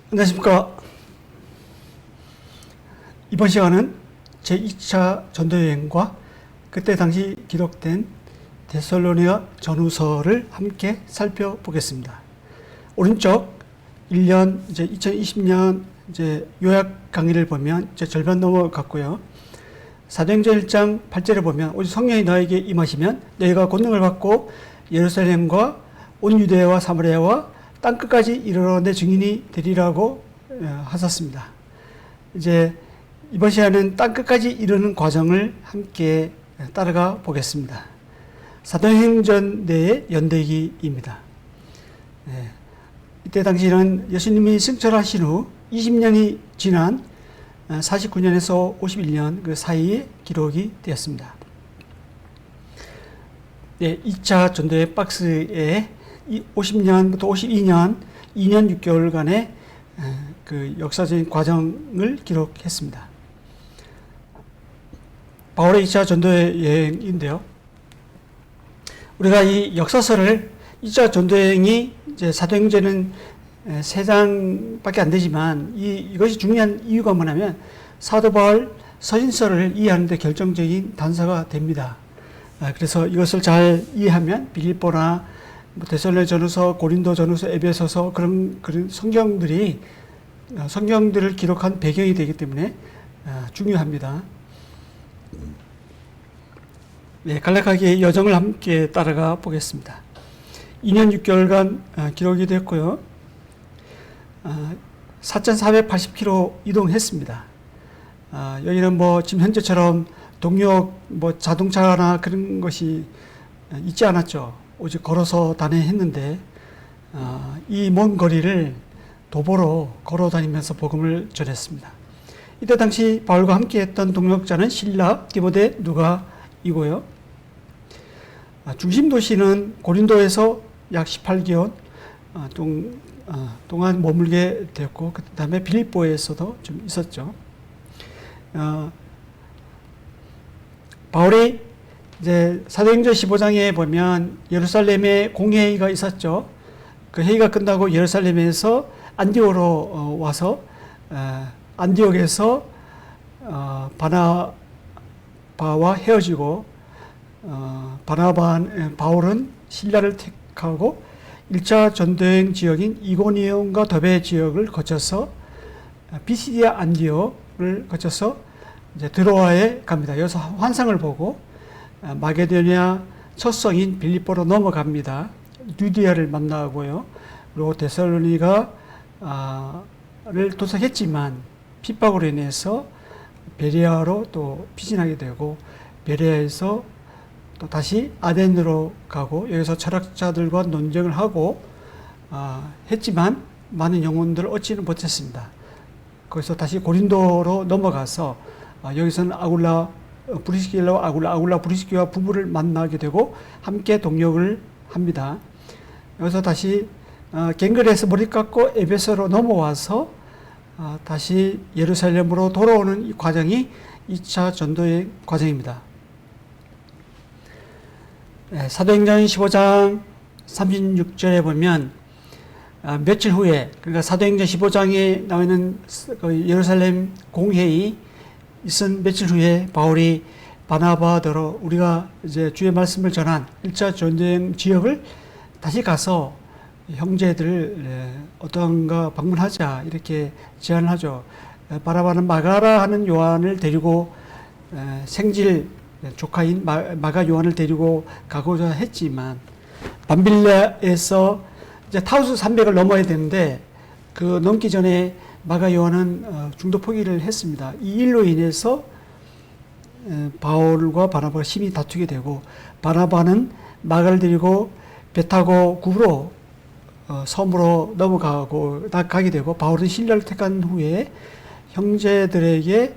안녕하십니까. 이번 시간은 제2차 전도여행과 그때 당시 기록된 데살로니가 전후서를 함께 살펴보겠습니다. 오른쪽 1년 이제 2020년 이제 요약 강의를 보면 이제 절반 넘어갔고요. 사도행전 1장 8절에 보면 오직 성령이 너에게 임하시면 너희가 권능을 받고 예루살렘과 온 유대와 사마리아와 땅끝까지 이르러 내 증인이 되리라고 하셨습니다. 이제 이번 시간은 땅끝까지 이르는 과정을 함께 따라가 보겠습니다. 사도행전 내의 연대기입니다. 이때 당시는 예수님이 승천하신 후 20년이 지난 49년에서 51년 그 사이에 기록이 되었습니다. 2차 전도의 박스에 50년부터 52년, 2년 6개월간의 그 역사적인 과정을 기록했습니다. 바울의 2차 전도여행인데요. 우리가 이 역사서를 2차 전도여행이 이제 사도행전은 3장밖에 안 되지만 이것이 중요한 이유가 뭐냐면 사도 바울 서신서를 이해하는 데 결정적인 단서가 됩니다. 그래서 이것을 잘 이해하면 빌립보나 데살로니가 전후서, 고린도 전후서, 에베소서 그런 성경들을 기록한 배경이 되기 때문에 중요합니다. 간략하게 여정을 함께 따라가 보겠습니다. 2년 6개월간 기록이 됐고요. 4,480km 이동했습니다. 여기는 지금 현재처럼 동력 자동차나 그런 것이 있지 않았죠. 오직 걸어서 다녔는데 이 먼 거리를 도보로 걸어 다니면서 복음을 전했습니다. 이때 당시 바울과 함께 했던 동역자는 실라, 디모데, 누가이고요. 중심 도시는 고린도에서 약 18개월 동안 머물게 되었고 그 다음에 빌립보에서도 좀 있었죠. 바울이 이제 사도행전 15장에 보면 예루살렘에 공회의가 있었죠. 그 회의가 끝나고 예루살렘에서 안디옥으로 와서 안디옥에서 바나바와 헤어지고 바울은 실라를 택하고 1차 전도여행 지역인 이고니온과 더베 지역을 거쳐서 비시디아 안디옥을 거쳐서 이제 드로아에 갑니다. 여기서 환상을 보고 마게도니아 첫 성인 빌립보로 넘어갑니다. 루디아를 만나고요. 그리고 데살로니가를 도착했지만 핍박으로 인해서 베레아로 또 피신하게 되고 베레아에서 또 다시 아덴으로 가고 여기서 철학자들과 논쟁을 하고 했지만 많은 영혼들을 얻지는 못했습니다. 거기서 다시 고린도로 넘어가서 여기서는 아굴라 브리스기와 부부를 만나게 되고 함께 동역을 합니다. 여기서 다시 갱글에서 머리 깎고 에베소로 넘어와서 다시 예루살렘으로 돌아오는 이 과정이 2차 전도의 과정입니다. 사도행전 15장 36절에 보면 며칠 후에 그러니까 사도행전 15장에 나와 있는 예루살렘 공회의 있은 며칠 후에 바울이 바나바더러 우리가 이제 주의 말씀을 전한 1차 전도여행 지역을 다시 가서 형제들 어떠한가 방문하자 이렇게 제안을 하죠. 바나바는 마가라 하는 요한을 데리고 생질 조카인 마가 요한을 데리고 가고자 했지만 밤빌레에서 이제 타우스 산맥을 넘어야 되는데 그 넘기 전에 마가 요한은 중도 포기를 했습니다. 이 일로 인해서 바울과 바나바가 심히 다투게 되고 바나바는 마가를 데리고 배 타고 구브로 섬으로 가게 되고 바울은 신라를 택한 후에 형제들에게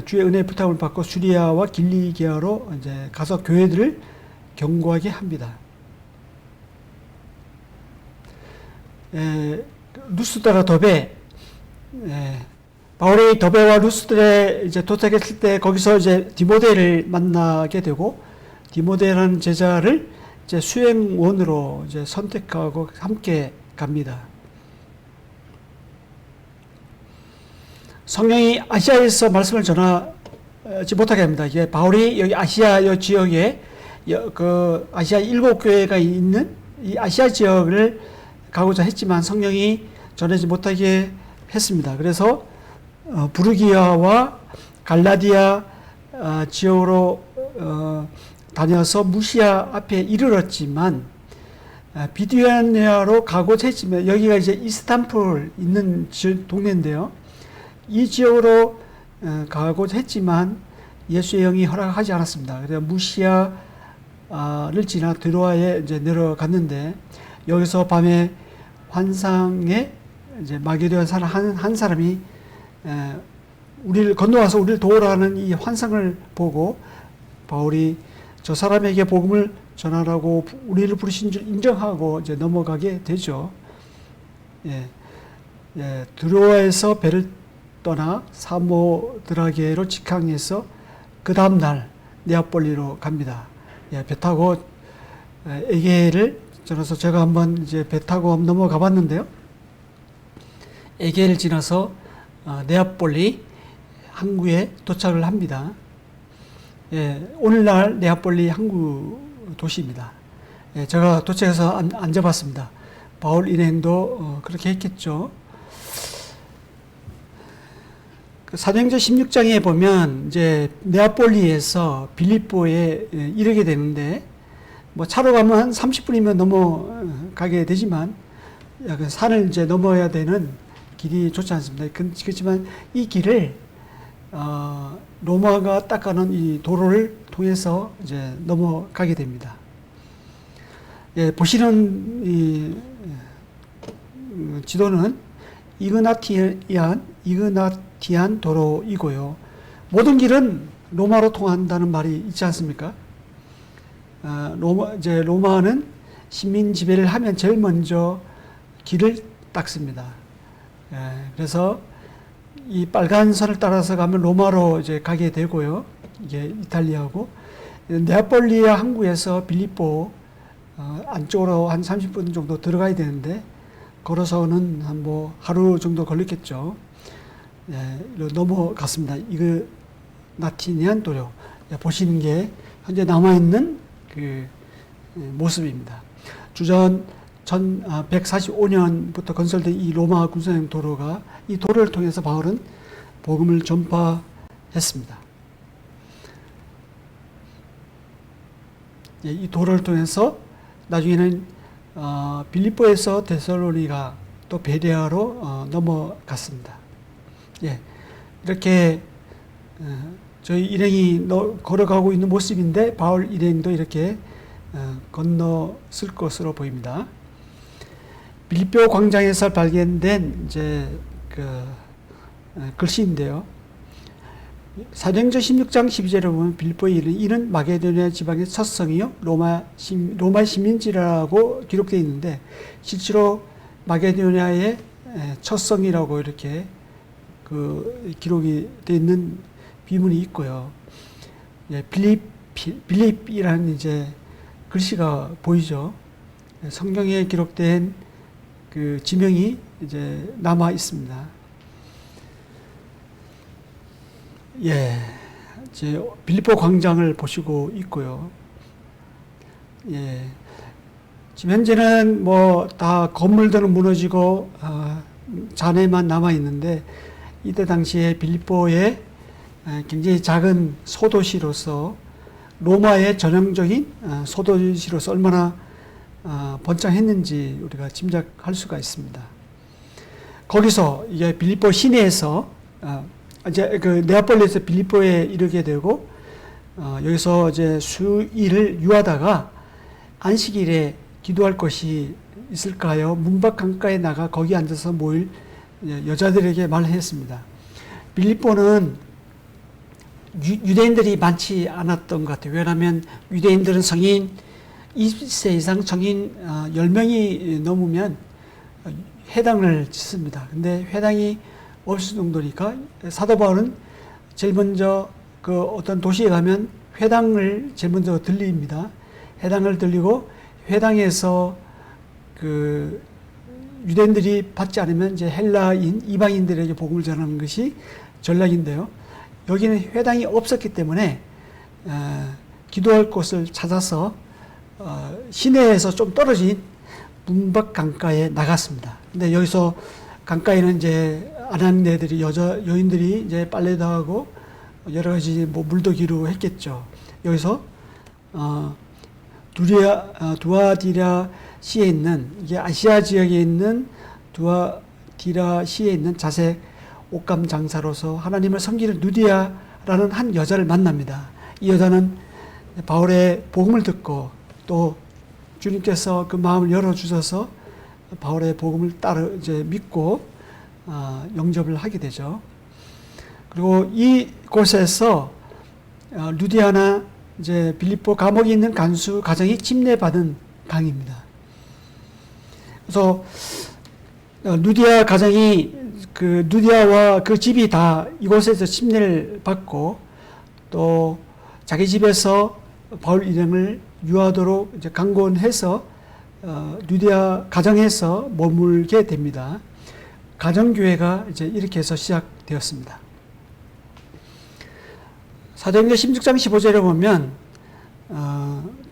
주의 은혜의 부탁을 받고 수리아와 길리기아로 이제 가서 교회들을 경고하게 합니다. 루스드라 더베 바울이 더베와 루스드에 이제 도착했을 때 거기서 이제 디모데를 만나게 되고 디모데라는 제자를 이제 수행원으로 이제 선택하고 함께 갑니다. 성령이 아시아에서 말씀을 전하지 못하게 합니다. 이게 바울이 여기 아시아 이 지역에 그 아시아 7교회가 있는 이 아시아 지역을 가고자 했지만 성령이 전하지 못하게 했습니다. 그래서 부르기아와 갈라디아 지역으로 다녀서 무시아 앞에 이르렀지만 비두니아로 가고자 했지만 여기가 이제 이스탄불 있는 동네인데요. 이 지역으로 가고자 했지만 예수의 영이 허락하지 않았습니다. 그래서 무시아를 지나 드로아에 이제 내려갔는데 여기서 밤에 환상에 이제 마게도냐 사람 한 사람이 우리를 건너와서 우리를 도우라는 이 환상을 보고 바울이 저 사람에게 복음을 전하라고 우리를 부르신 줄 인정하고 이제 넘어가게 되죠. 드로아에서 배를 떠나 사모드라게로 직항해서 그 다음 날 네아폴리로 갑니다. 배 타고 에게를 지나서 제가 한번 이제 배 타고 넘어가 봤는데요. 에게를 지나서 네아폴리 항구에 도착을 합니다. 오늘날 네아폴리 항구 도시입니다. 제가 도착해서 앉아봤습니다. 바울 일행도 그렇게 했겠죠. 사도행전 16장에 보면 이제 네아폴리에서 빌립보에 이르게 되는데 뭐 차로 가면 한 30분이면 넘어가게 되지만 산을 이제 넘어야 되는 길이 좋지 않습니다. 그렇지만 이 길을 로마가 닦아놓은 이 도로를 통해서 이제 넘어가게 됩니다. 보시는 이 지도는 이그나티안 도로이고요. 모든 길은 로마로 통한다는 말이 있지 않습니까? 로마는 식민 지배를 하면 제일 먼저 길을 닦습니다. 그래서 이 빨간 선을 따라서 가면 로마로 이제 가게 되고요. 이게 이탈리아고 네아폴리아 항구에서 빌립보 안쪽으로 한 30분 정도 들어가야 되는데 걸어서는 한 뭐 하루 정도 걸렸겠죠. 넘어갔습니다. 이그나티안 도로 보시는 게 현재 남아 있는 그 모습입니다. 주전 145년부터 건설된 이 로마 군사용 도로가 이 도로를 통해서 바울은 복음을 전파했습니다. 이 도로를 통해서 나중에는 빌립보에서 데살로니가 또 베레아로 넘어갔습니다. 이렇게 저희 일행이 걸어가고 있는 모습인데 바울 일행도 이렇게 건넜을 것으로 보입니다. 빌립보 광장에서 발견된 이제 글씨인데요. 사도행전 16장 12절에 보면 빌립보에 이는 마게도냐 지방의 첫 성이요 로마 시민지라고 기록되어 있는데 실제로 마게도냐의 첫 성이라고 이렇게 기록이 되어 있는 비문이 있고요. 빌립이라는 이제 글씨가 보이죠. 성경에 기록된 그 지명이 이제 남아 있습니다. 이제 빌립보 광장을 보시고 있고요. 지금 현재는 뭐 다 건물들은 무너지고 잔해만 남아 있는데 이때 당시에 빌립보에 굉장히 작은 소도시로서 로마의 전형적인 소도시로서 얼마나 번창했는지 우리가 짐작할 수가 있습니다. 거기서 이게 빌립보 시내에서 이제 그 네아폴리에서 빌립보에 이르게 되고 여기서 이제 수일을 유하다가 안식일에 기도할 것이 있을까요? 문밖 강가에 나가 거기 앉아서 모일 여자들에게 말했습니다. 빌립보는 유대인들이 많지 않았던 것 같아요. 왜냐하면 유대인들은 성인 20세 이상 성인 10명이 넘으면 회당을 짓습니다. 근데 회당이 없을 정도니까 사도 바울은 제일 먼저 그 어떤 도시에 가면 회당을 제일 먼저 들립니다. 회당을 들리고 회당에서 그 유대인들이 받지 않으면 이제 헬라인 이방인들에게 복음을 전하는 것이 전략인데요. 여기는 회당이 없었기 때문에 기도할 곳을 찾아서 시내에서 좀 떨어진 문밖 강가에 나갔습니다. 근데 여기서 강가에는 이제 아낙네들이 여인들이 이제 빨래도 하고 여러 가지 뭐 물도 기르고 했겠죠. 여기서 두아디라 시에 있는, 이게 아시아 지역에 있는 두아디라 시에 있는 자색 옷감 장사로서 하나님을 섬기는 누디아라는 한 여자를 만납니다. 이 여자는 바울의 복음을 듣고 또 주님께서 그 마음을 열어주셔서 바울의 복음을 이제 믿고 영접을 하게 되죠. 그리고 이 곳에서 루디아나 이제 빌립보 감옥에 있는 간수 가정이 침례받은 강입니다. 그래서 누디아 가정이 그 누디아와 그 집이 다 이곳에서 침례를 받고 또 자기 집에서 바울 일행을 유하도록 이제 강권해서 누디아 가정에서 머물게 됩니다. 가정교회가 이제 이렇게 해서 시작되었습니다. 사도행전 16장 15절에 보면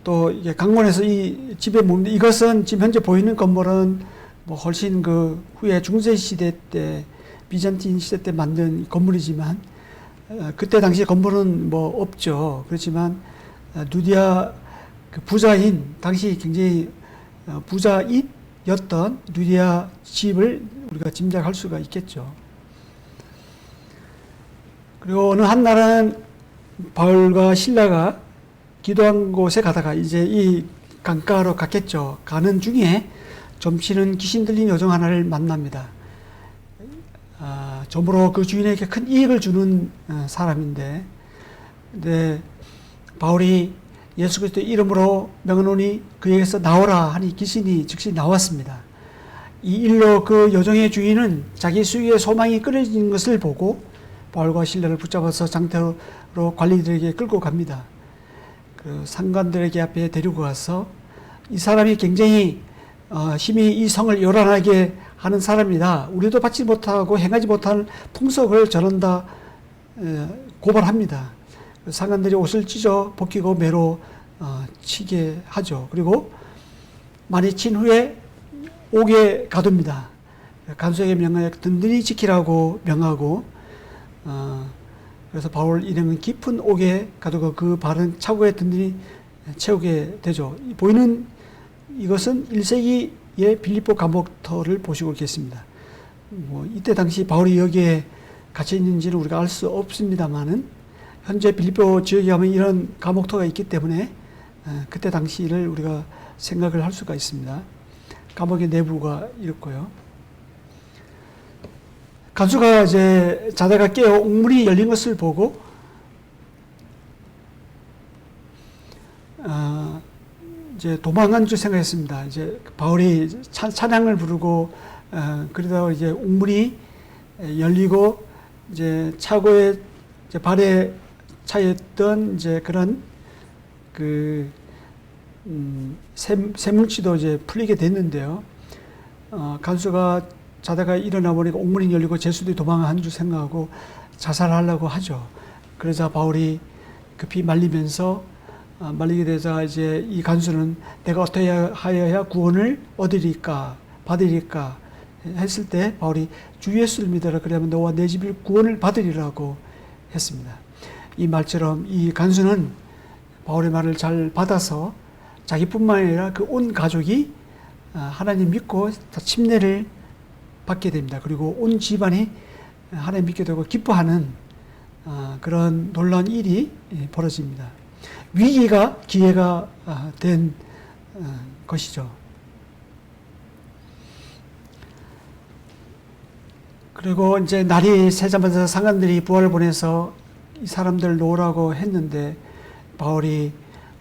또 이게 강권해서 이 집에 머무는, 이것은 지금 현재 보이는 건물은 뭐 훨씬 그 후에 중세 시대 때 비잔틴 시대 때 만든 건물이지만 그때 당시 건물은 뭐 없죠. 그렇지만 누디아 그 부자인, 당시 굉장히 부자인이었던 누디아 집을 우리가 짐작할 수가 있겠죠. 그리고 어느 한날은 바울과 실라가 기도한 곳에 가다가 이제 이 강가로 갔겠죠. 가는 중에 점치는 귀신 들린 여종 하나를 만납니다. 점으로 그 주인에게 큰 이익을 주는 사람인데, 근데 바울이 예수 그리스도의 이름으로 명하노니 그에게서 나오라 하니 귀신이 즉시 나왔습니다. 이 일로 그 여종의 주인은 자기 수익의 소망이 끊어진 것을 보고 바울과 실라를 붙잡아서 장태로 관리들에게 끌고 갑니다. 그 상관들에게 앞에 데리고 가서 이 사람이 굉장히 힘이 이 성을 요란하게 하는 사람이다. 우리도 받지 못하고 행하지 못한 풍속을 저런다 고발합니다. 상관들이 옷을 찢어 벗기고 매로 치게 하죠. 그리고 많이 친 후에 옥에 가둡니다. 간수에게 명하여 든든히 지키라고 명하고 그래서 바울 일행은 깊은 옥에 가두고 그 발은 차고에 든든히 채우게 되죠. 보이는 이것은 1세기의 빌립보 감옥터를 보시고 계십니다. 뭐 이때 당시 바울이 여기에 갇혀 있는지는 우리가 알 수 없습니다만은 현재 빌립보 지역에 가면 이런 감옥터가 있기 때문에 그때 당시를 우리가 생각을 할 수가 있습니다. 감옥의 내부가 이렇고요. 간수가 이제 자다가 깨어 옥문이 열린 것을 보고 이제 도망한 줄 생각했습니다. 이제 바울이 찬양을 부르고 그러다가 이제 옥문이 열리고 이제 차고에 이제 발에 차였던 이제 그런 그 쇠물치도 이제 풀리게 됐는데요. 간수가 자다가 일어나 보니까 옥문이 열리고 제수들이 도망한 줄 생각하고 자살하려고 하죠. 그러자 바울이 급히 말리면서 말리게 되자 이제 이 간수는 내가 어떻게 하여야 구원을 얻으리까 받으리까 했을 때 바울이 주 예수를 믿어라 그러면 너와 내 집이 구원을 받으리라고 했습니다. 이 말처럼 이 간수는 바울의 말을 잘 받아서 자기뿐만 아니라 그 온 가족이 하나님 믿고 다 침례를 받게 됩니다. 그리고 온 집안이 하나님 믿게 되고 기뻐하는 그런 놀라운 일이 벌어집니다. 위기가 기회가 된 것이죠. 그리고 이제 날이 새자마자 상관들이 부하를 보내서 이 사람들 놓으라고 했는데 바울이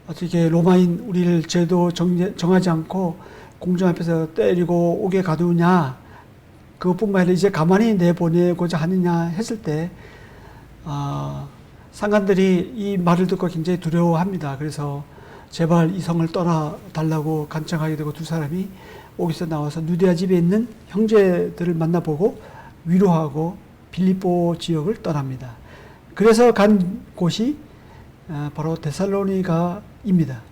어떻게 로마인 우리를 죄도 정하지 않고 공중 앞에서 때리고 옥에 가두냐, 그것뿐만 아니라 이제 가만히 내보내고자 하느냐 했을 때 상관들이 이 말을 듣고 굉장히 두려워합니다. 그래서 제발 이 성을 떠나 달라고 간청하게 되고 두 사람이 거기서 나와서 유대아 집에 있는 형제들을 만나보고 위로하고 빌립보 지역을 떠납니다. 그래서 간 곳이 바로 데살로니가입니다.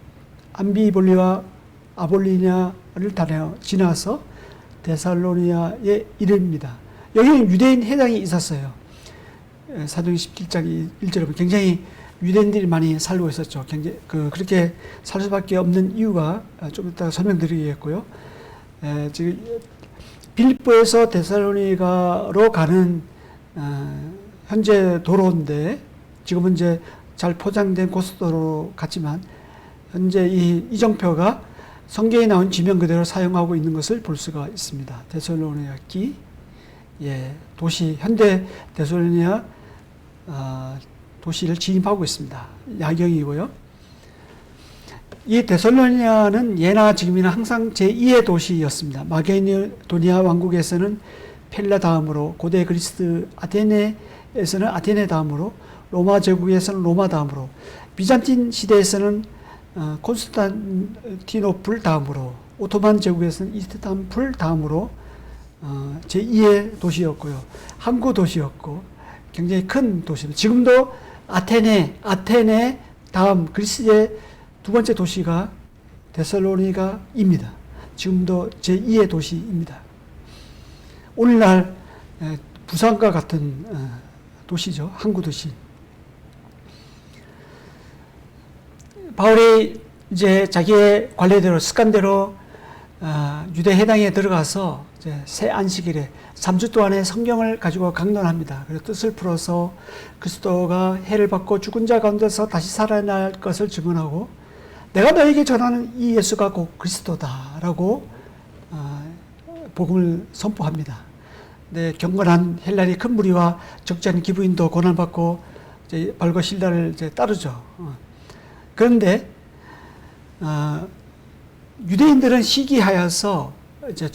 암비볼리와 아볼리냐를 지나서 데살로니아에 이릅니다. 여기는 유대인 해당이 있었어요. 사도행 17장 1절에 보면 굉장히 유대인들이 많이 살고 있었죠. 굉장히 그렇게 살 수밖에 없는 이유가 좀 이따가 설명드리겠고요. 지금 빌립보에서 데살로니가로 가는 현재 도로인데 지금은 이제 잘 포장된 고속도로 같지만 현재 이 이정표가 성경에 나온 지명 그대로 사용하고 있는 것을 볼 수가 있습니다. 데살로니가기 도시 현대 데살로니가 도시를 진입하고 있습니다. 야경이고요. 이 데살로니아는 예나 지금이나 항상 제2의 도시였습니다. 마게도니아 왕국에서는 펠라 다음으로, 고대 그리스 아테네에서는 아테네 다음으로, 로마 제국에서는 로마 다음으로, 비잔틴 시대에서는 콘스탄티노플 다음으로, 오토만 제국에서는 이스탄불 다음으로 제2의 도시였고요. 항구 도시였고 굉장히 큰 도시입니다. 지금도 아테네 다음 그리스의 두 번째 도시가 데살로니가입니다. 지금도 제2의 도시입니다. 오늘날 부산과 같은 도시죠. 항구 도시. 바울이 이제 자기의 관례대로 습관대로 유대 해당에 들어가서 이제 새 안식일에 3주 동안의 성경을 가지고 강론합니다. 그래서 뜻을 풀어서 그리스도가 해를 받고 죽은 자 가운데서 다시 살아날 것을 증언하고 내가 너에게 전하는 이 예수가 곧 그리스도다라고 복음을 선포합니다. 네, 경건한 헬라리 큰 무리와 적지 않은 기부인도 고난받고 이제 발과 신라를 이제 따르죠. 그런데 유대인들은 시기하여서 이제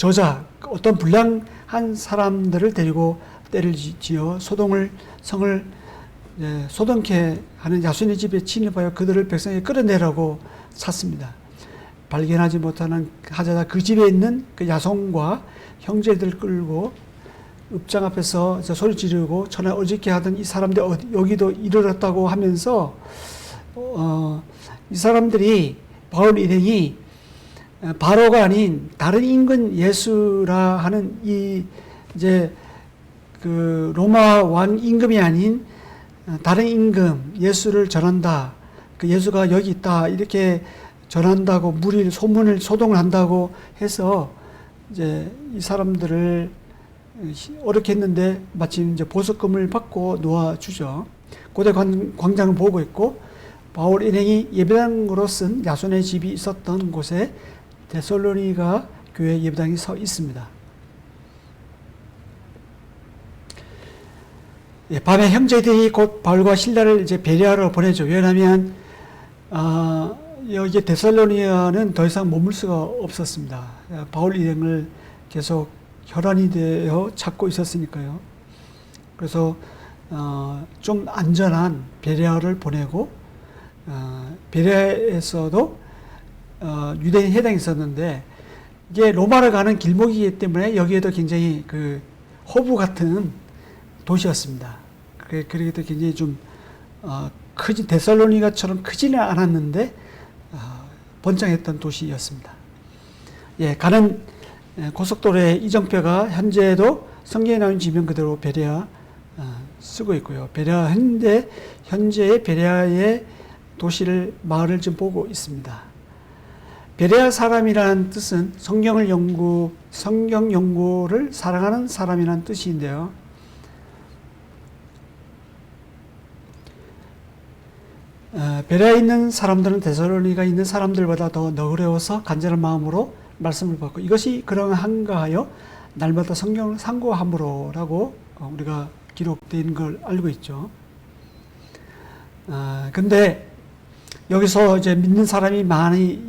어떤 불량한 사람들을 데리고 때를 지어 성을 소동케 하는 야손의 집에 침입하여 그들을 백성에 끌어내라고 샀습니다. 발견하지 못하는 하자가 그 집에 있는 그 야손과 형제들 끌고 읍장 앞에서 소리 지르고 전에 어저께 하던 이 사람들 여기도 이르렀다고 하면서 이 사람들이 바울 일행이 바로가 아닌 다른 임금 예수라 하는 이제 그 로마 왕 임금이 아닌 다른 임금 예수를 전한다. 그 예수가 여기 있다. 이렇게 전한다고 소문을 소동을 한다고 해서 이제 이 사람들을 어렵게 했는데 마침 이제 보석금을 받고 놓아주죠. 고대 광장을 보고 있고 바울 일행이 예배당으로 쓴 야손의 집이 있었던 곳에 데살로니가 교회 예배당이 서 있습니다. 밤에 형제들이 곧 바울과 실라를 이제 베레아로 보내죠. 왜냐하면 여기 데살로니가는 더 이상 머물 수가 없었습니다. 바울 일행을 계속 혈안이 되어 찾고 있었으니까요. 그래서 좀 안전한 베레아를 보내고 베레아에서도 유대인 해당이 있었는데 이게 로마를 가는 길목이기 때문에 여기에도 굉장히 그 허브 같은 도시였습니다. 그러기도 굉장히 좀 데살로니가처럼 크지는 않았는데 번창했던 도시였습니다. 가는 고속도로의 이정표가 현재도 성경에 나온 지명 그대로 베레아 쓰고 있고요. 베레아 현재의 베레아의 마을을 좀 보고 있습니다. 베레아 사람이라는 뜻은 성경 연구를 사랑하는 사람이라는 뜻인데요. 베레아에 있는 사람들은 데살로니가 있는 사람들보다 더 너그러워서 간절한 마음으로 말씀을 받고 이것이 그러한가 하여 날마다 성경을 상고함으로라고 우리가 기록된 걸 알고 있죠. 근데 여기서 이제 믿는 사람이 많이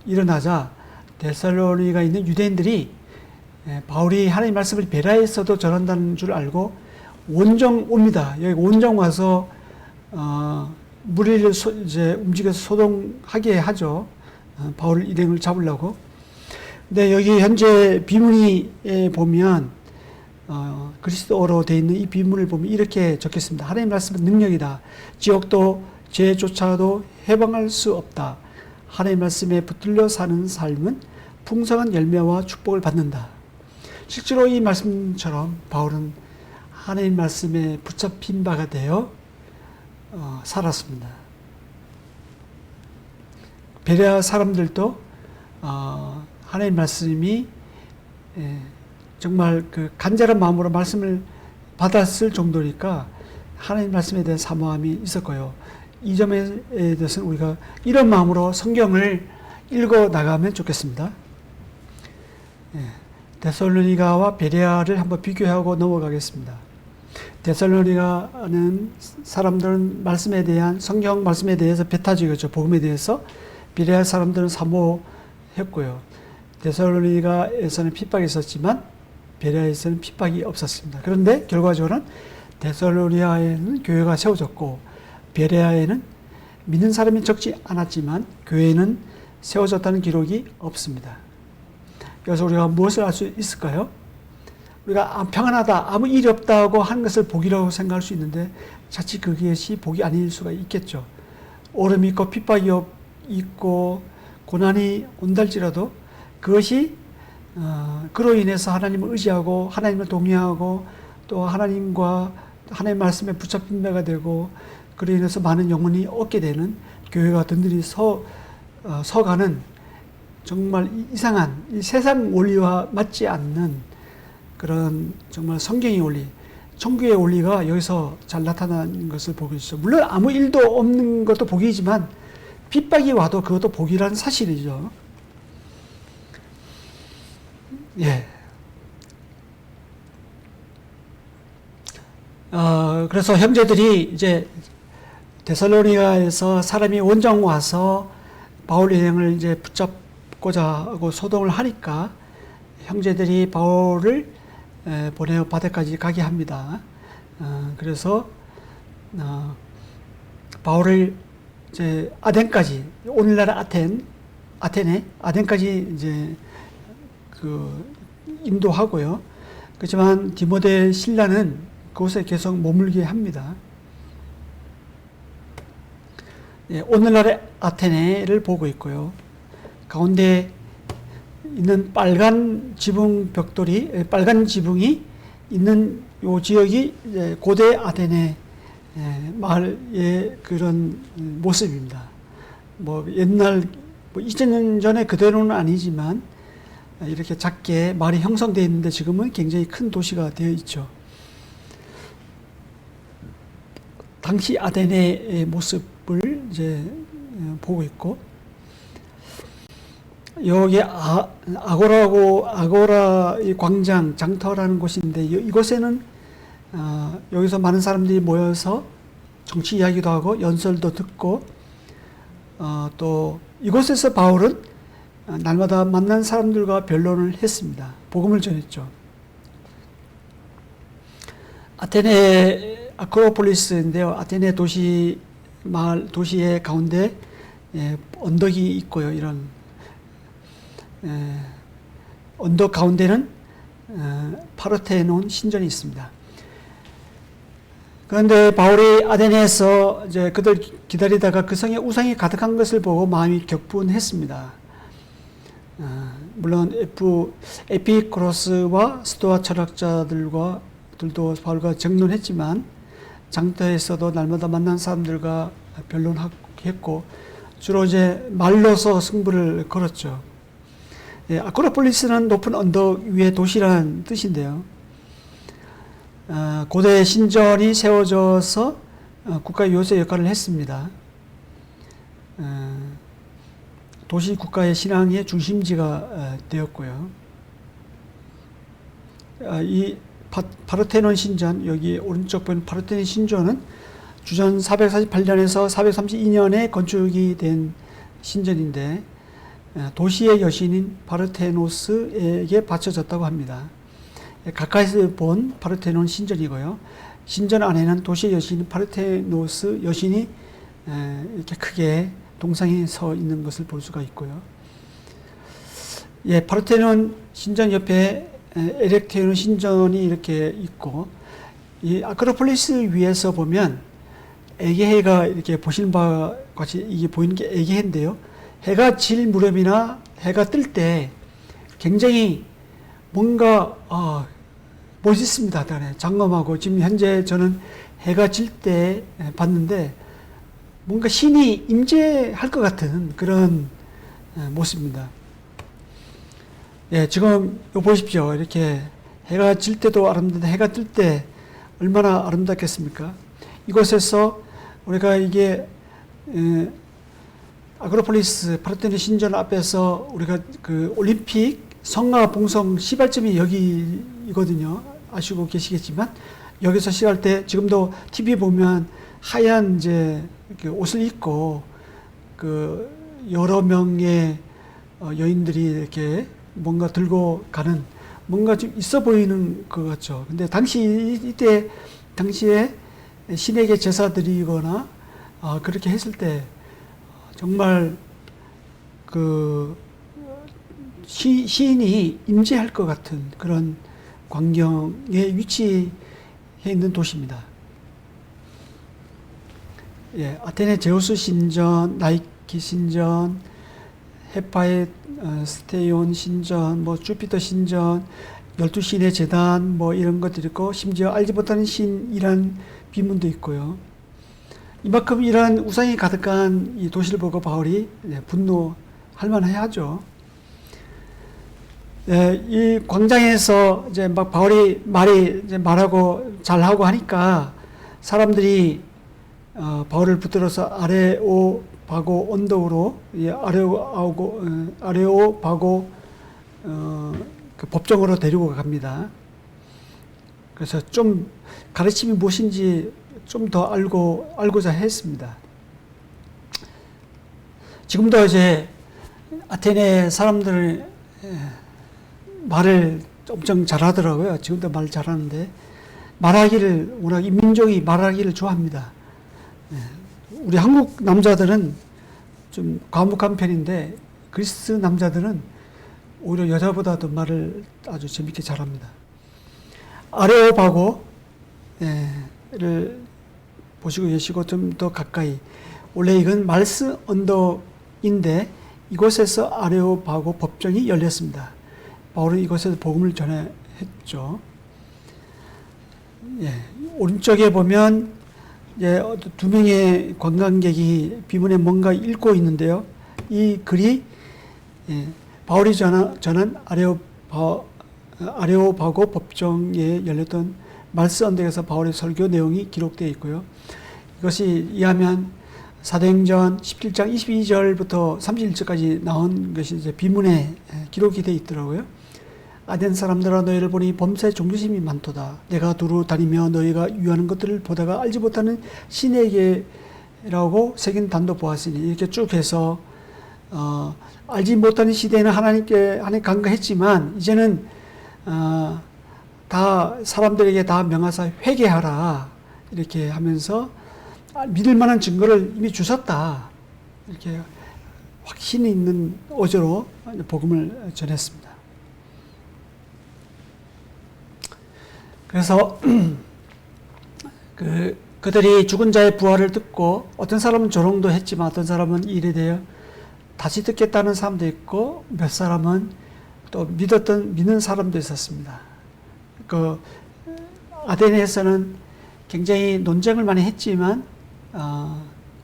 일어나자 데살로니가 있는 유대인들이 바울이 하나님 말씀을 베레아에서도 전한다는 줄 알고 원정 옵니다. 여기 원정 와서 무리를 이제 움직여서 소동하게 하죠. 바울 일행을 잡으려고. 네, 여기 현재 비문이 보면 그리스도어로 되어 있는 이 비문을 보면 이렇게 적혔습니다. 하나님 말씀은 능력이다. 지옥도 죄조차도 해방할 수 없다. 하나님 말씀에 붙들려 사는 삶은 풍성한 열매와 축복을 받는다. 실제로 이 말씀처럼 바울은 하나님 말씀에 붙잡힌 바가 되어 살았습니다. 베레아 사람들도 하나님 말씀이 정말 그 간절한 마음으로 말씀을 받았을 정도니까 하나님 말씀에 대한 사모함이 있었고요. 이 점에 대해서는 우리가 이런 마음으로 성경을 읽어 나가면 좋겠습니다. 데살로니가와 베레아를 한번 비교하고 넘어가겠습니다. 데살로니가는 사람들은 말씀에 대한 성경 말씀에 대해서 배타적이었죠. 복음에 대해서. 베레아 사람들은 사모했고요. 데살로니가에서는 핍박이 있었지만 베레아에서는 핍박이 없었습니다. 그런데 결과적으로는 데살로니가에는 교회가 세워졌고 베레아에는 믿는 사람이 적지 않았지만 교회는 세워졌다는 기록이 없습니다. 그래서 우리가 무엇을 알 수 있을까요? 우리가 평안하다, 아무 일이 없다고 하는 것을 복이라고 생각할 수 있는데 자칫 그것이 복이 아닐 수가 있겠죠. 오름이 있고 핍박이 있고 고난이 온달지라도 그것이 그로 인해서 하나님을 의지하고 하나님을 동의하고 또 하나님과 하나님 말씀에 붙잡힌 자가 되고 그로 인해서 많은 영혼이 얻게 되는 교회가 든든히 서가는 정말 이상한 이 세상 원리와 맞지 않는 그런 정말 성경의 원리, 천국의 원리가 여기서 잘 나타나는 것을 보고 있죠. 물론 아무 일도 없는 것도 복이지만 핍박이 와도 그것도 복이라는 사실이죠. 예. 그래서 형제들이 이제 데살로니가에서 사람이 원정 와서 바울 일행을 이제 붙잡고자 하고 소동을 하니까 형제들이 바울을 보내어 바다까지 가게 합니다. 그래서 바울을 이제 아덴까지, 오늘날 아덴까지 이제 인도하고요. 그렇지만 디모데 신라는 그곳에 계속 머물게 합니다. 오늘날의 아테네를 보고 있고요. 가운데 있는 빨간 지붕 벽돌이, 빨간 지붕이 있는 요 지역이 이제 고대 아테네 마을의 그런 모습입니다. 뭐 옛날 2000년 전에 그대로는 아니지만 이렇게 작게 마을이 형성되어 있는데 지금은 굉장히 큰 도시가 되어 있죠. 당시 아테네의 모습을 이제 보고 있고, 여기 아고라 광장 장터라는 곳인데 이곳에는 여기서 많은 사람들이 모여서 정치 이야기도 하고 연설도 듣고 또 이곳에서 바울은 날마다 만난 사람들과 변론을 했습니다. 복음을 전했죠. 아테네 아크로폴리스인데요. 아테네 도시의 가운데 언덕이 있고요. 이런 언덕 가운데는 파르테논 신전이 있습니다. 그런데 바울이 아테네에서 이제 그들 기다리다가 그 성에 우상이 가득한 것을 보고 마음이 격분했습니다. 물론 에피크로스와 스토아 철학자들도 바울과 정론했지만 장터에서도 날마다 만난 사람들과 변론했고 주로 이제 말로서 승부를 걸었죠. 아크로폴리스는 높은 언덕 위의 도시라는 뜻인데요. 고대 신전이 세워져서 국가 요새 역할을 했습니다. 도시 국가의 신앙의 중심지가 되었고요. 이 파르테논 신전, 여기 오른쪽 보이는 파르테논 신전은 주전 448년에서 432년에 건축이 된 신전인데 도시의 여신인 파르테노스에게 바쳐졌다고 합니다. 가까이서 본 파르테논 신전이고요. 신전 안에는 도시의 여신 파르테노스 여신이 이렇게 크게 동상에 서 있는 것을 볼 수가 있고요. 예, 파르테논 신전 옆에 에렉테논 신전이 이렇게 있고, 이 아크로폴리스 위에서 보면 에게해가 이렇게 보시는 바와 같이 이게 보이는 게 에게해인데요. 해가 질 무렵이나 해가 뜰 때 굉장히 뭔가 멋있습니다. 장엄하고, 지금 현재 저는 해가 질 때 봤는데 뭔가 신이 임재할 것 같은 그런 모습입니다. 예, 지금 요 보십시오. 이렇게 해가 질 때도 아름다운데 해가 뜰 때 얼마나 아름답겠습니까? 이곳에서 우리가 이게 아크로폴리스 파르테논 신전 앞에서 우리가 그 올림픽 성화 봉송 시발점이 여기거든요. 아시고 계시겠지만 여기서 시할 때 지금도 TV 보면 하얀 이제 이렇게 옷을 입고 그 여러 명의 여인들이 이렇게 뭔가 들고 가는 뭔가 좀 있어 보이는 것 같죠. 근데 당시에 신에게 제사 드리거나 그렇게 했을 때 정말 그 시인이 임재할 것 같은 그런 광경에 위치해 있는 도시입니다. 예, 아테네 제우스 신전, 나이키 신전, 헤파의 스테이온 신전, 뭐 주피터 신전, 12신의 제단 뭐 이런 것들이 있고, 심지어 알지 못하는 신이란 비문도 있고요. 이만큼 이런 우상이 가득한 이 도시를 보고 바울이 분노할 만하죠. 예, 이 광장에서 이제 막 바울이 말하고 잘하고 하니까 사람들이 바울을 붙들어서 아레오바고 언덕으로, 아레오바고 그 법정으로 데리고 갑니다. 그래서 좀 가르침이 무엇인지 좀 더 알고자 했습니다. 지금도 이제 아테네 사람들 말을 엄청 잘하더라고요. 지금도 말 잘하는데 말하기를, 워낙 이 민족이 말하기를 좋아합니다. 우리 한국 남자들은 좀 과묵한 편인데 그리스 남자들은 오히려 여자보다도 말을 아주 재밌게 잘합니다. 아레오바고를 보시고 계시고 좀 더 가까이, 원래 이건 말스 언덕인데 이곳에서 아레오바고 법정이 열렸습니다. 바울은 이곳에서 복음을 전했죠. 예, 오른쪽에 보면 두 명의 관광객이 비문에 뭔가 읽고 있는데요. 이 글이 바울이 전한 아레오바고 법정에 열렸던 말스 언덕에서 바울의 설교 내용이 기록되어 있고요. 이것이 이해하면 사도행전 17장 22절부터 31절까지 나온 것이 이제 비문에 기록이 되어 있더라고요. 아덴 사람들아, 너희를 보니 범사에 종교심이 많도다. 내가 두루 다니며 너희가 유하는 것들을 보다가 알지 못하는 신에게라고 새긴 단도 보았으니, 이렇게 쭉 해서 알지 못하는 시대에는 하나님 간과했지만 이제는 다 사람들에게 다 명하사 회개하라, 이렇게 하면서 믿을 만한 증거를 이미 주셨다, 이렇게 확신이 있는 어조로 복음을 전했습니다. 그래서 그들이 죽은 자의 부활을 듣고, 어떤 사람은 조롱도 했지만 어떤 사람은 일에 대해 다시 듣겠다는 사람도 있고, 몇 사람은 또 믿는 사람도 있었습니다. 아테네에서는 굉장히 논쟁을 많이 했지만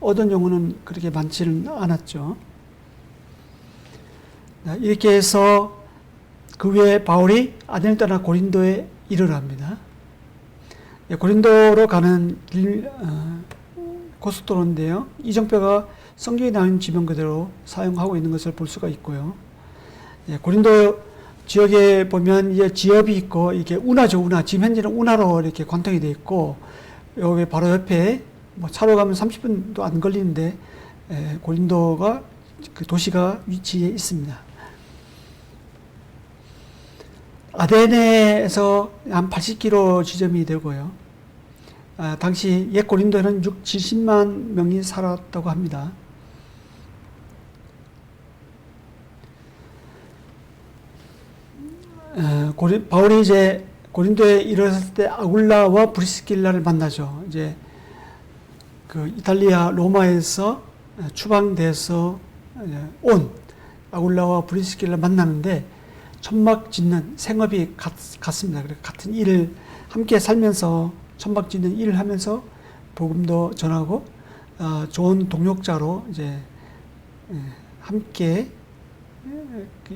얻은 용어는 그렇게 많지는 않았죠. 이렇게 해서 그 후에 바울이 아테네를 떠나 고린도에 일을 합니다. 고린도로 가는 길 고속도로인데요. 이정표가 성경에 나온 지명 그대로 사용하고 있는 것을 볼 수가 있고요. 고린도 지역에 보면 이제 지역이 있고, 이게 운하죠, 운하. 지금 현재는 운하로 이렇게 관통이 되어 있고, 여기 바로 옆에 뭐 차로 가면 30분도 안 걸리는데 고린도가 그 도시가 위치해 있습니다. 아테네에서 한 80km 지점이 되고요. 당시 옛 고린도에는 70만 명이 살았다고 합니다. 바울이 이제 고린도에 이르렀을 때 아굴라와 브리스길라를 만나죠. 이제 그 이탈리아 로마에서 추방돼서 온 아굴라와 브리스길라 만나는데 천막 짓는 생업이 같습니다. 같은 일을 함께 살면서 천막 짓는 일을 하면서 복음도 전하고 좋은 동역자로 이제 함께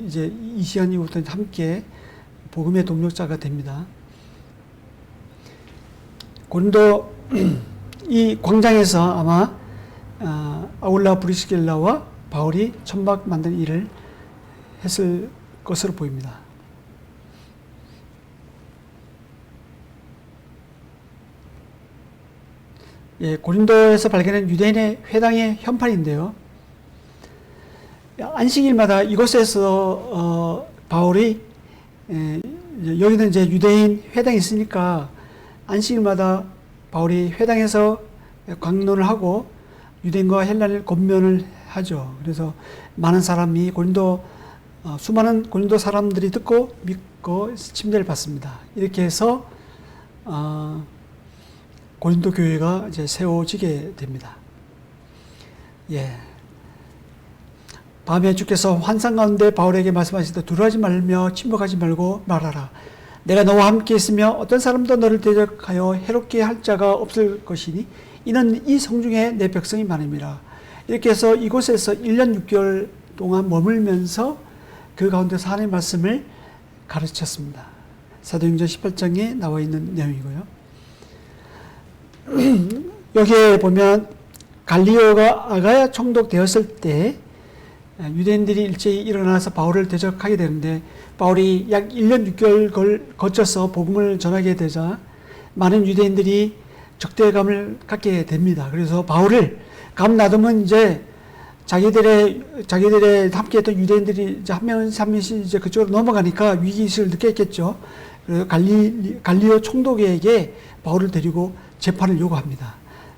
이제 이 시간 이후부터 함께 복음의 동역자가 됩니다. 고린도 이 광장에서 아마 아굴라 브리스길라와 바울이 천막 만든 일을 했을 것으로 보입니다. 예, 고린도에서 발견한 유대인의 회당의 현판인데요. 안식일마다 이곳에서 바울이 여기는 이제 유대인 회당이 있으니까 안식일마다 바울이 회당에서 강론을 하고 유대인과 헬라인을 권면을 하죠. 그래서 많은 사람이 수많은 고린도 사람들이 듣고 믿고 침례를 받습니다. 이렇게 해서 고린도 교회가 이제 세워지게 됩니다. 예. 밤에 주께서 환상 가운데 바울에게 말씀하실 때 두려워하지 말며 침묵하지 말고 말하라. 내가 너와 함께 있으며 어떤 사람도 너를 대적하여 해롭게 할 자가 없을 것이니 이는 이 성중에 내 백성이 많음이라. 이렇게 해서 이곳에서 1년 6개월 동안 머물면서 그 가운데서 하나님의 말씀을 가르쳤습니다. 사도행전 18장에 나와 있는 내용이고요. 여기에 보면 갈리오가 아가야 총독되었을 때 유대인들이 일제히 일어나서 바울을 대적하게 되는데 바울이 약 1년 6개월 거쳐서 복음을 전하게 되자 많은 유대인들이 적대감을 갖게 됩니다. 그래서 바울을 감 놔두면 이제 자기들의 함께했던 유대인들이 이제 한 명씩 이제 그쪽으로 넘어가니까 위기의식을 느꼈겠죠. 그래서 갈리오 총독에게 바울을 데리고 재판을 요구합니다.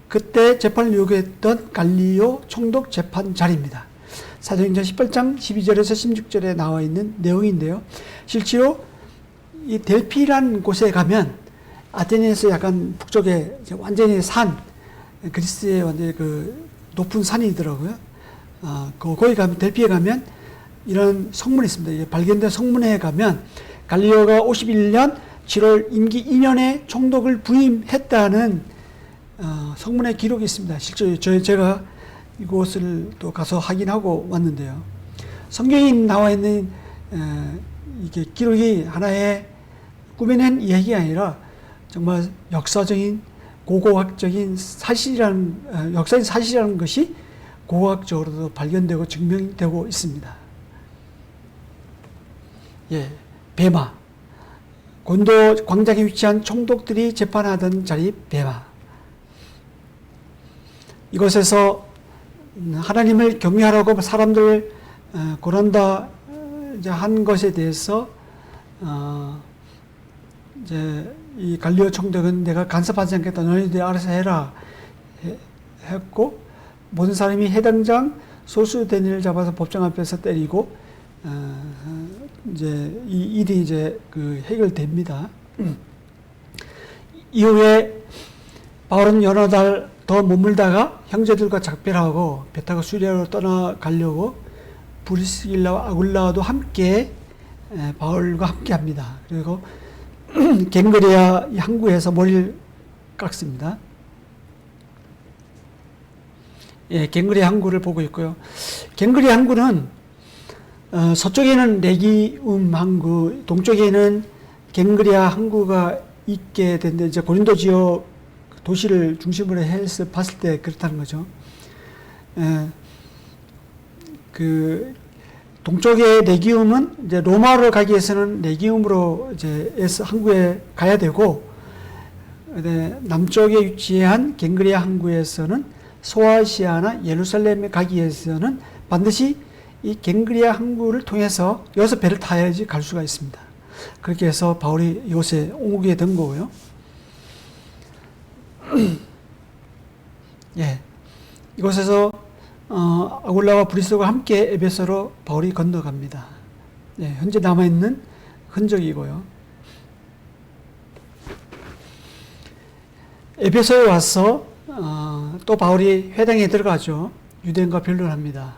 그때 재판을 요구했던 갈리오 총독 재판 자리입니다. 사도행전 18장 12절에서 16절에 나와 있는 내용인데요. 실제로 이 델피라는 곳에 가면 아테네에서 약간 북쪽에 완전히 그리스의 완전히 그 높은 산이더라고요. 거기 가면, 델피에 가면 이런 성문이 있습니다. 발견된 성문에 가면 갈리오가 51년 7월 임기 2년에 총독을 부임했다는 성문의 기록이 있습니다. 실제 제가 이곳을 또 가서 확인하고 왔는데요. 성경에 나와 있는 이게 기록이 하나의 꾸며낸 이야기가 아니라 정말 역사적인 고고학적인 역사적인 사실이라는 것이 고고학적으로도 발견되고 증명되고 있습니다. 예, 베마. 고린도 광장에 위치한 총독들이 재판하던 자리 베마. 이곳에서 하나님을 경외하라고 사람들을 고난다 한 것에 대해서 이제 이 갈리오 총독은 내가 간섭하지 않겠다. 너희들이 알아서 해라 했고 모든 사람이 해당장 소수된 일을 잡아서 법정 앞에서 때리고 이제 이 일이 이제 그 해결됩니다. 이후에 바울은 여러 달 더 머물다가 형제들과 작별하고 배 타고 수리아로 떠나가려고 브리스길라와 아굴라도 함께 바울과 함께 합니다. 그리고 갱그리아 항구에서 머리를 깎습니다. 예, 갱그리아 항구를 보고 있고요. 갱그리아 항구는 서쪽에는 레기움 항구, 동쪽에는 갱그리아 항구가 있게 된데 이제 고린도 지역 도시를 중심으로 해서 봤을 때 그렇다는 거죠. 그 동쪽의 레기움은 이제 로마로 가기 위해서는 레기움으로 이제 항구에 가야 되고, 남쪽에 위치한 갱그리아 항구에서는 소아시아나 예루살렘에 가기 위해서는 반드시 이 갱그리아 항구를 통해서 여기서 배를 타야지 갈 수가 있습니다. 그렇게 해서 바울이 이곳에 오게 된 거고요. 예, 이곳에서 아굴라와 브리스도가 함께 에베소로 바울이 건너갑니다. 예, 현재 남아있는 흔적이고요. 에베소에 와서 또 바울이 회당에 들어가죠. 유대인과 변론합니다.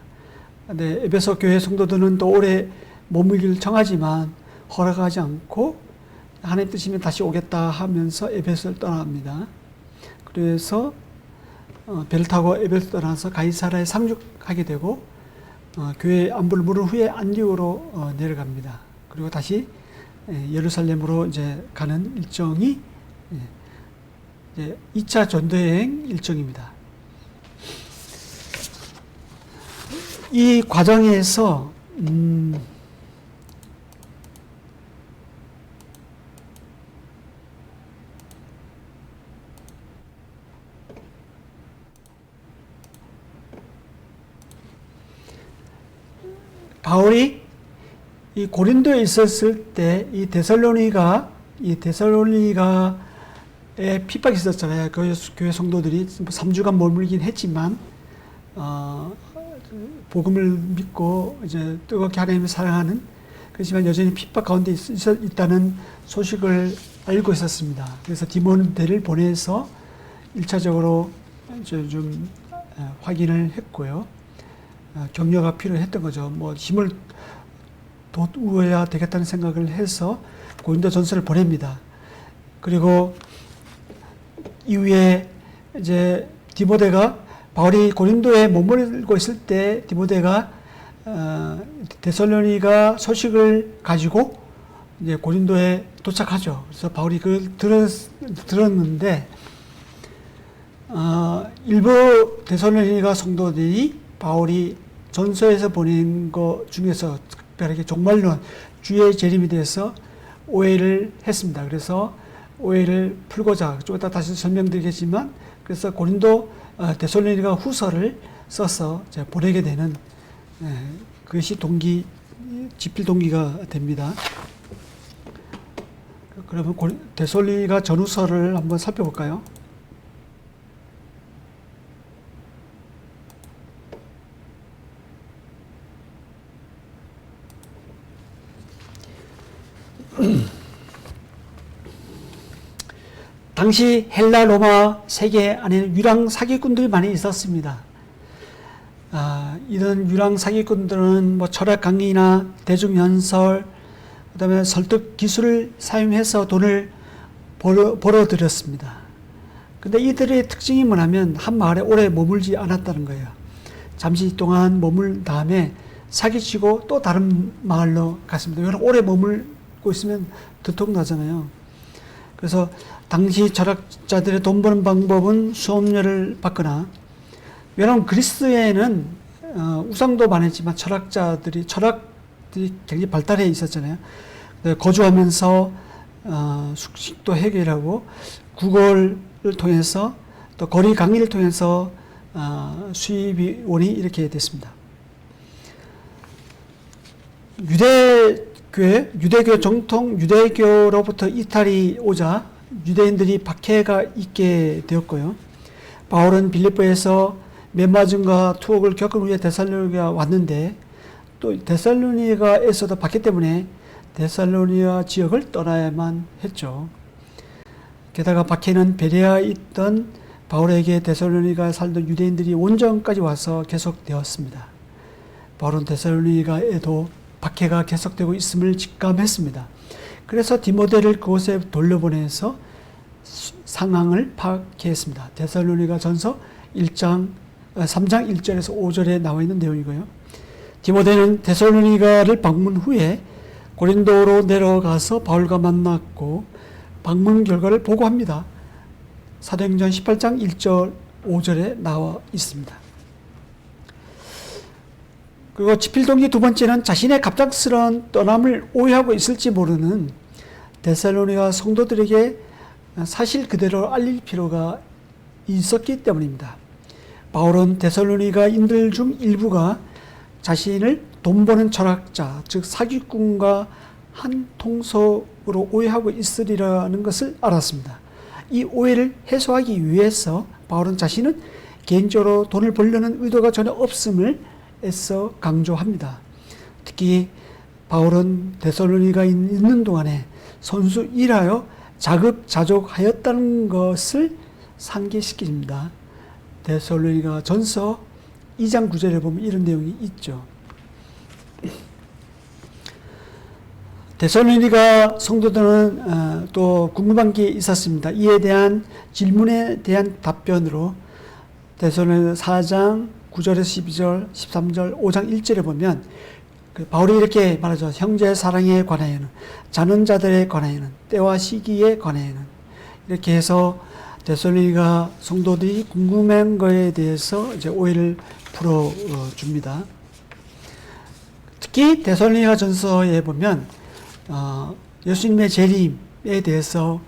근데 에베소 교회 성도들은 또 오래 머물기를 청하지만 허락하지 않고 하나님 뜻이면 다시 오겠다 하면서 에베소를 떠납니다. 그래서 배를 타고 에베소 떠나서 가이사라에 상륙하게 되고 교회 안부를 물은 후에 안디오로 내려갑니다. 그리고 다시 예루살렘으로 이제 가는 일정이 이제 2차 전도여행 일정입니다. 이 과정에서 바울이 이 고린도에 있었을 때 이 데살로니가에 핍박이 있었잖아요. 그 교회 성도들이 3주간 머물긴 했지만 복음을 믿고 이제 뜨겁게 하나님을 사랑하는, 그렇지만 여전히 핍박 가운데 있다는 소식을 알고 있었습니다. 그래서 디모데를 보내서 1차적으로 이제 좀 확인을 했고요. 격려가 필요했던 거죠. 뭐 힘을 돋우어야 되겠다는 생각을 해서 고린도 전서를 보냅니다. 그리고 이후에 이제 디모데가 바울이 고린도에 머물고 있을 때 디모데가 데살로니가 소식을 가지고 이제 고린도에 도착하죠. 그래서 바울이 그걸 들었는데 일부 데살로니가 성도들이 바울이 전서에서 보낸 것 중에서 특별하게 종말론, 주의 재림에 대해서 오해를 했습니다. 그래서 오해를 풀고자 좀 이따 다시 설명드리겠지만, 그래서 고린도 데살로니가 후서를 써서 보내게 되는 그것이 집필 동기가 됩니다. 그러면 데살로니가 전후서를 한번 살펴볼까요? 당시 헬라 로마 세계 안에는 유랑 사기꾼들이 많이 있었습니다. 이런 유랑 사기꾼들은 뭐 철학 강의나 대중 연설, 그다음에 설득 기술을 사용해서 돈을 벌어들였습니다. 근데 이들의 특징이 뭐냐면 한 마을에 오래 머물지 않았다는 거예요. 잠시 동안 머물 다음에 사기치고 또 다른 마을로 갔습니다. 여러분 오래 머물고 있으면 들통나잖아요. 그래서 당시 철학자들의 돈 버는 방법은 수업료를 받거나, 왜냐하면 그리스에는 우상도 많았지만 철학들이 굉장히 발달해 있었잖아요. 거주하면서 숙식도 해결하고 구걸을 통해서 또 거리 강의를 통해서 수입원이 이렇게 됐습니다. 유대교 정통 유대교로부터 이탈이 오자 유대인들이 박해가 있게 되었고요. 바울은 빌립보에서 맨맞음과 투옥을 겪은 후에 데살로니가 왔는데, 또 데살로니가에서도 박해 때문에 데살로니가 지역을 떠나야만 했죠. 게다가 박해는 베레아에 있던 바울에게 데살로니가에 살던 유대인들이 온전까지 와서 계속되었습니다. 바울은 데살로니가에도 박해가 계속되고 있음을 직감했습니다. 그래서 디모데를 그곳에 돌려보내서 상황을 파악했습니다. 데살로니가 전서 3장 1절에서 5절에 나와 있는 내용이고요. 디모데는 데살로니가를 방문 후에 고린도로 내려가서 바울과 만났고 방문 결과를 보고합니다. 사도행전 18장 1절 5절에 나와 있습니다. 그리고 집필동기 두 번째는 자신의 갑작스러운 떠남을 오해하고 있을지 모르는 데살로니가 성도들에게 사실 그대로 알릴 필요가 있었기 때문입니다. 바울은 데살로니가인들 중 일부가 자신을 돈 버는 철학자, 즉 사기꾼과 한 통속으로 오해하고 있으리라는 것을 알았습니다. 이 오해를 해소하기 위해서 바울은 자신은 개인적으로 돈을 벌려는 의도가 전혀 없음을 애써 강조합니다. 특히 바울은 데살로니가 있는 동안에 선수 일하여 자급자족하였다는 것을 상기시킵니다. 데살로니가 전서 2장 9절에 보면 이런 내용이 있죠. 데살로니가 성도들은 또 궁금한 게 있었습니다. 이에 대한 질문에 대한 답변으로 데살로니가 4장 9절에서 12절, 13절, 5장 1절에 보면 바울이 이렇게 말하죠. 형제 사랑에 관하여는, 자는 자들에 관하여는, 때와 시기에 관하여는, 이렇게 해서 데살로니가 성도들이 궁금한 거에 대해서 이제 오해를 풀어줍니다. 특히 데살로니가 전서에 보면 예수님의 재림에 대해서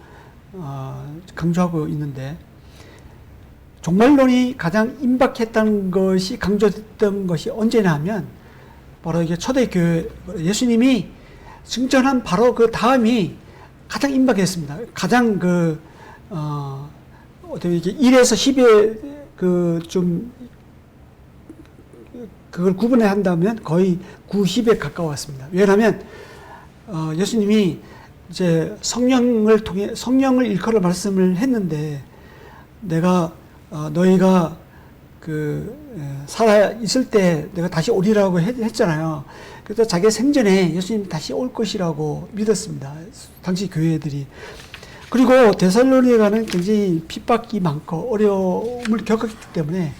강조하고 있는데, 종말론이 가장 임박했다는 것이 강조됐던 것이 언제냐 하면 바로 이게 초대교회, 예수님이 승천한 바로 그 다음이 가장 임박했습니다. 가장 어떻게 이게 1에서 10에 그걸 구분해 한다면 거의 9, 10에 가까웠습니다. 왜냐하면 예수님이 이제 성령을 통해 성령을 일컬어 말씀을 했는데, 내가 너희가 살아 있을 때 내가 다시 오리라고 했잖아요. 그래서 자기 생전에 예수님이 다시 올 것이라고 믿었습니다. 당시 교회들이. 그리고 데살로니가는 굉장히 핍박이 많고 어려움을 겪었기 때문에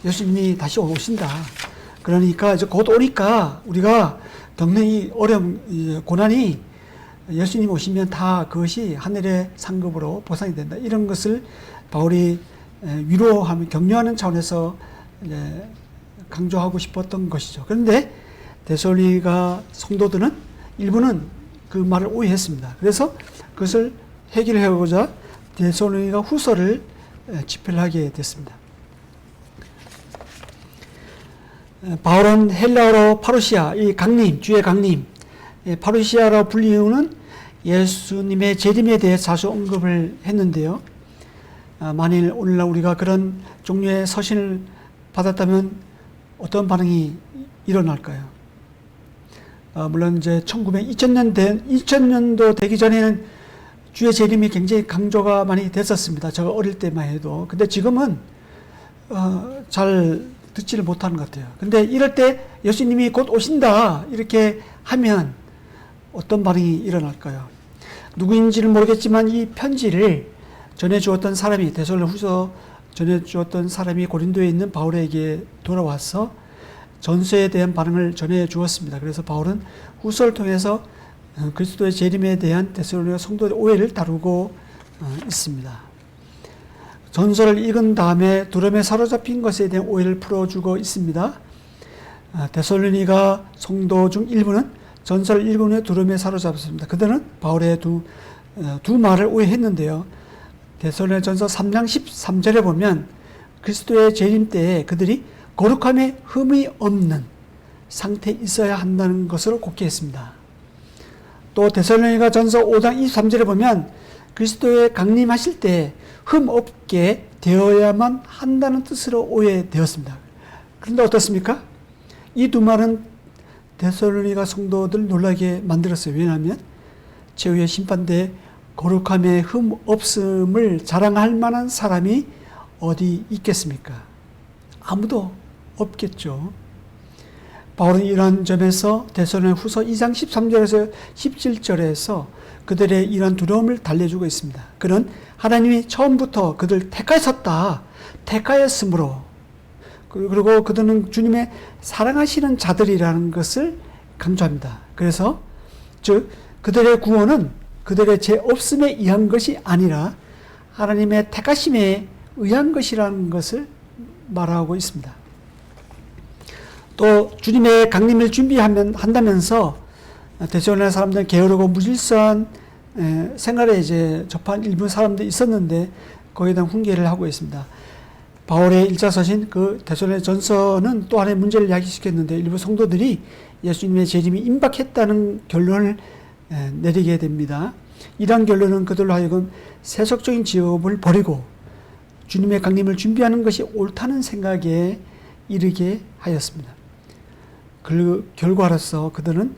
예수님이 다시 오신다. 그러니까 이제 곧 오니까 우리가 겪는 이 어려움, 고난이 예수님 오시면 다 그것이 하늘의 상급으로 보상이 된다. 이런 것을 바울이 위로하며 격려하는 차원에서 강조하고 싶었던 것이죠. 그런데 데살로니가 성도들은 일부는 그 말을 오해했습니다. 그래서 그것을 해결하고자 데살로니가 후서를 집필을 하게 됐습니다. 바울은 헬라어로 파루시아, 이 강림, 주의 강림, 파루시아로 불리는 이유는 예수님의 재림에 대해 자주 언급을 했는데요. 만일 오늘날 우리가 그런 종류의 서신을 받았다면 어떤 반응이 일어날까요? 물론 이제 2000년도 되기 전에는 주의 재림이 굉장히 강조가 많이 됐었습니다. 제가 어릴 때만 해도. 근데 지금은 잘 듣지를 못하는 것 같아요. 근데 이럴 때 예수님이 곧 오신다 이렇게 하면 어떤 반응이 일어날까요? 누구인지는 모르겠지만 이 편지를 전해주었던 사람이, 데살로니가후서 전해주었던 사람이 고린도에 있는 바울에게 돌아와서 전서에 대한 반응을 전해주었습니다. 그래서 바울은 후서를 통해서 그리스도의 재림에 대한 데살로니가 성도의 오해를 다루고 있습니다. 전서를 읽은 다음에 두려움에 사로잡힌 것에 대한 오해를 풀어주고 있습니다. 데살로니가 성도 중 일부는 전서를 읽은 후에 두려움에 사로잡았습니다. 그들은 바울의 두 말을 오해했는데요. 데살로니가 전서 3장 13절에 보면 그리스도의 재림 때에 그들이 거룩함에 흠이 없는 상태에 있어야 한다는 것으로 굳게 했습니다. 또 데살로니가 전서 5장 23절에 보면 그리스도의 강림하실 때 흠 없게 되어야만 한다는 뜻으로 오해되었습니다. 그런데 어떻습니까? 이 두 말은 데살로니가 성도들 놀라게 만들었어요. 왜냐하면 최후의 심판대에 거룩함의 흠 없음을 자랑할 만한 사람이 어디 있겠습니까? 아무도 없겠죠. 바울은 이러한 점에서 데살로니가 후서 2장 13절에서 17절에서 그들의 이러한 두려움을 달래주고 있습니다. 그는 하나님이 처음부터 그들 택하셨다. 택하였으므로, 그리고 그들은 주님의 사랑하시는 자들이라는 것을 강조합니다. 그래서 즉 그들의 구원은 그들의 죄 없음에 의한 것이 아니라 하나님의 택하심에 의한 것이라는 것을 말하고 있습니다. 또 주님의 강림을 준비한다면서 데살로니가 사람들은 게으르고 무질서한 생활에 이제 접한 일부 사람들이 있었는데 거기에 대한 훈계를 하고 있습니다. 바울의 1차 서신 그 데살로니가 전서는 또 하나의 문제를 야기시켰는데 일부 성도들이 예수님의 재림이 임박했다는 결론을 내리게 됩니다. 이러한 결론은 그들로 하여금 세속적인 직업을 버리고 주님의 강림을 준비하는 것이 옳다는 생각에 이르게 하였습니다. 그 결과로서 그들은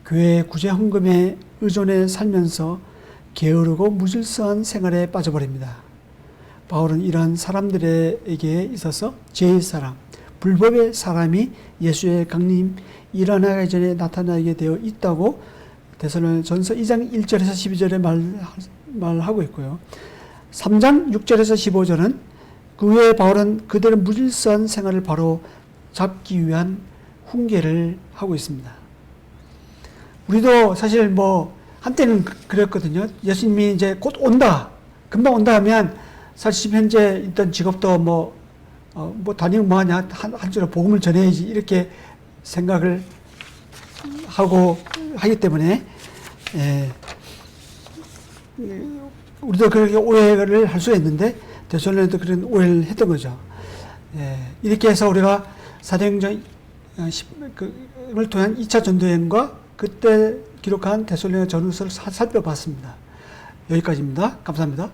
교회 구제 헌금에 의존해 살면서 게으르고 무질서한 생활에 빠져버립니다. 바울은 이러한 사람들에게 있어서 죄의 사람, 불법의 사람이 예수의 강림 일어나기 전에 나타나게 되어 있다고 데살로니가전서 2장 1절에서 12절에 말하고 있고요. 3장 6절에서 15절은 그 후에 바울은 그들의 무질서한 생활을 바로 잡기 위한 훈계를 하고 있습니다. 우리도 사실 뭐 한때는 그랬거든요. 예수님이 이제 곧 온다, 금방 온다 하면 사실 현재 있던 직업도 뭐 다니면 뭐하냐, 한주로 복음을 전해야지 이렇게 생각을 하고 하기 때문에 우리도 그렇게 오해를 할 수 있는데 데살로니가도 그런 오해를 했던 거죠. 이렇게 해서 우리가 사도행전을 통한 2차 전도여행과 그때 기록한 데살로니가 전후서를 살펴봤습니다. 여기까지입니다. 감사합니다.